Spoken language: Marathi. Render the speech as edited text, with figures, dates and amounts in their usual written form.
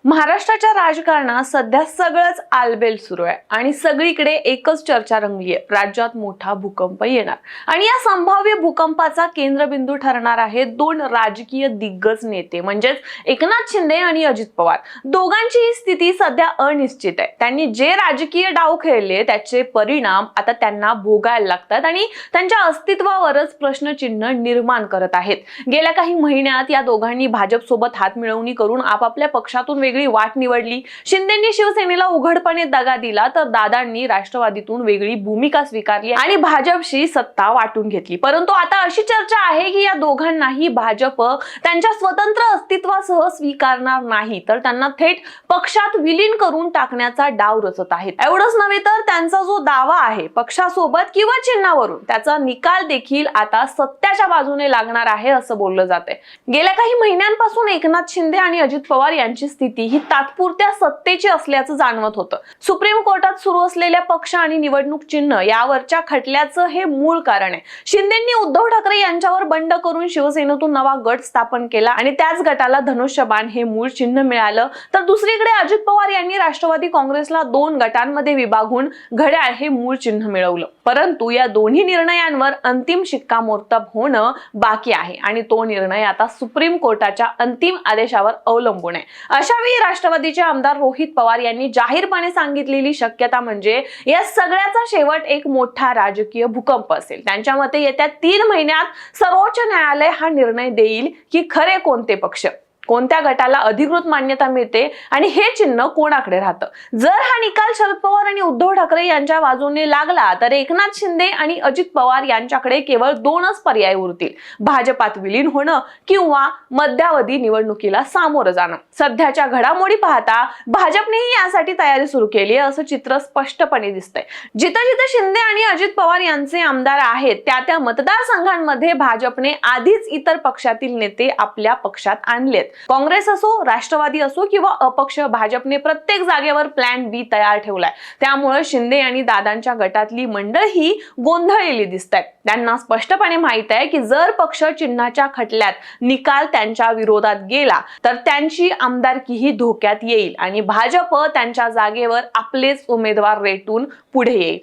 महाराष्ट्राच्या राजकारणात सध्या सगळंच आलबेल सुरू आहे आणि सगळीकडे एकच चर्चा रंगली आहे, राज्यात मोठा भूकंप येणार। आणि या संभाव्य भूकंपाचा केंद्रबिंदू ठरणार आहे दोन राजकीय दिग्गज नेते, म्हणजेच एकनाथ शिंदे आणि अजित पवार। दोघांची ही स्थिती सध्या अनिश्चित आहे। त्यांनी जे राजकीय डाव खेळले त्याचे परिणाम आता त्यांना भोगायला लागतात आणि त्यांच्या अस्तित्वावरच प्रश्नचिन्ह निर्माण करत आहेत। गेल्या काही महिन्यात या दोघांनी भाजप सोबत हातमिळवणी करून आपापल्या पक्षातून वेगळी वाट निवडली। शिंदेंनी शिवसेनेला उघडपणे दगा दिला तर दादांनी राष्ट्रवादीतून वेगळी भूमिका स्वीकारली आणि भाजपशी सत्ता वाटून घेतली। परंतु आता अशी चर्चा आहे की या दोघांनाही भाजप त्यांच्या स्वतंत्र अस्तित्वासह स्वीकारणार नाही, तर त्यांना थेट पक्षात विलीन करून टाकण्याचा डाव रचत आहेत। एवढंच नव्हे तर त्यांचा जो दावा आहे पक्षासोबत किंवा चिन्हावरून, त्याचा निकाल देखील आता सत्याच्या बाजूने लागणार आहे असं बोललं जातंय। गेल्या काही महिन्यांपासून एकनाथ शिंदे आणि अजित पवार यांची स्थिती ही तात्पुरत्या सत्तेची असल्याचं जाणवत होतं। सुप्रीम कोर्टात सुरू असलेल्या पक्ष आणि निवडणूक चिन्ह यावरच्या खटल्याचं हे मूळ कारण आहे। शिंदेंनी उद्धव ठाकरे यांच्यावर बंड करून शिवसेनेतून नवा गट स्थापन केला आणि त्याच गटाला धनुष्यबाण हे मूळ चिन्ह मिळालं, तर दुसरीकडे अजित पवार यांनी राष्ट्रवादी काँग्रेसला दोन गटांमध्ये विभागून घड्याळ हे मूळ चिन्ह मिळवलं। परंतु या दोन्ही निर्णयांवर अंतिम शिक्कामोर्तब होणं बाकी आहे आणि तो निर्णय आता सुप्रीम कोर्टाच्या अंतिम आदेशावर अवलंबून आहे। अशा वेळी राष्ट्रवादीचे आमदार रोहित पवार यांनी जाहीरपणे सांगितलेली शक्यता म्हणजे या सगळ्याचा शेवट एक मोठा राजकीय भूकंप असेल। त्यांच्या मते येत्या 3 महिन्यात सर्वोच्च न्यायालय हा निर्णय देईल की खरे कोणते पक्ष, कोणत्या गटाला अधिकृत मान्यता मिळते आणि हे चिन्ह कोणाकडे राहतं। जर हा निकाल शरद पवार आणि उद्धव ठाकरे यांच्या बाजूने लागला तर एकनाथ शिंदे आणि अजित पवार यांच्याकडे केवळ 2च पर्याय उरतील: भाजपात विलीन होणं किंवा मध्यावधी निवडणुकीला सामोरं जाणं। सध्याच्या घडामोडी पाहता भाजपनेही यासाठी तयारी सुरू केली आहे असं चित्र स्पष्टपणे दिसतंय। जिथं जिथं शिंदे आणि अजित पवार यांचे आमदार आहेत त्या मतदारसंघांमध्ये भाजपने आधीच इतर पक्षातील नेते आपल्या पक्षात आणलेत। काँग्रेस असो, राष्ट्रवादी असो किंवा अपक्ष, भाजपने प्रत्येक जागेवर प्लॅन बी तयार ठेवलाय। त्यामुळे शिंदे आणि दादांच्या गटातली मंडळ ही गोंधळलेली दिसतात। त्यांना स्पष्टपणे माहित आहे की जर पक्ष चिन्हाच्या खटल्यात निकाल त्यांच्या विरोधात गेला तर त्यांची आमदारकीही धोक्यात येईल आणि भाजप त्यांच्या जागेवर आपलेच उमेदवार रेटून पुढे येईल।